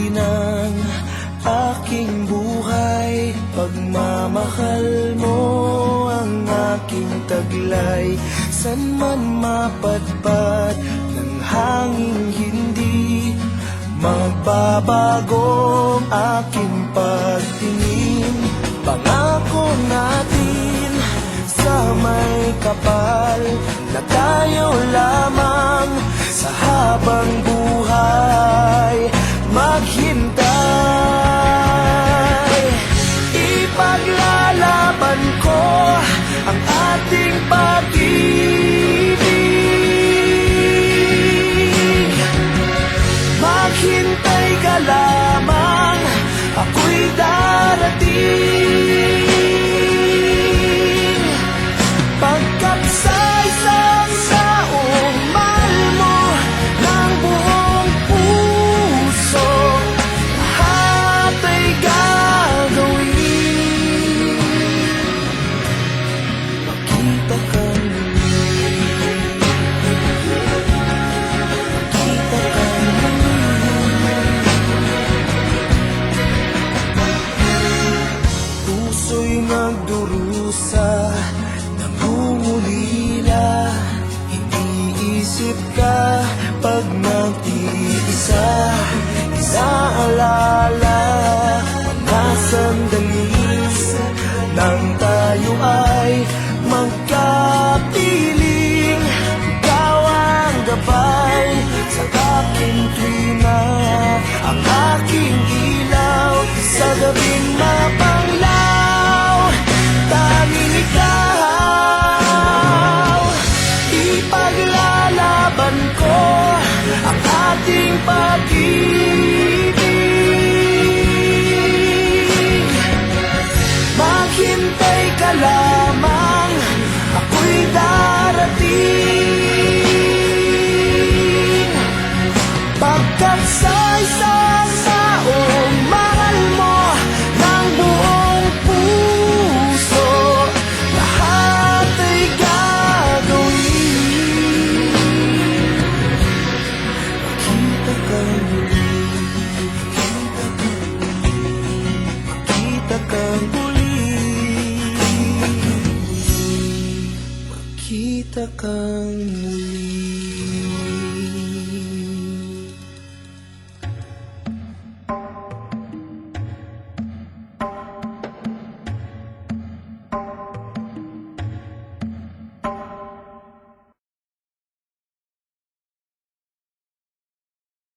ng aking buhay. Pagmamahal mo ang aking taglay, san man mapadpad ng hangin hindi magbabago ang aking pagtingin. Pangako natin sa may kapal na tayo lamang sa habang buhay maghintay. Ipaglalaban ko ang ating pag-ibig. Maghintay ka lamang, ako'y darating. Pagkat sa isang taong mahal mo ng buong puso, lahat ay gagawin. Makita ka muli, makita ka puso'y nagdurusa, nangungulila. Iniisip ka pag nag-iisa, inaalala mga sandali nang tayo ay magkapiling. Ikaw ang gabay sa aking tuwina, ang aking ilaw sa gabing mapanglaw. Tanging ikaw, ipaglalaban ko ang ating pag-ibig. Maghintay ka lamang, ako'y darating. Pagkat sa isang taong mahal mo ng buong puso, lahat ay gagawin. Makita ka muli, makita ka muli, makita ka muli.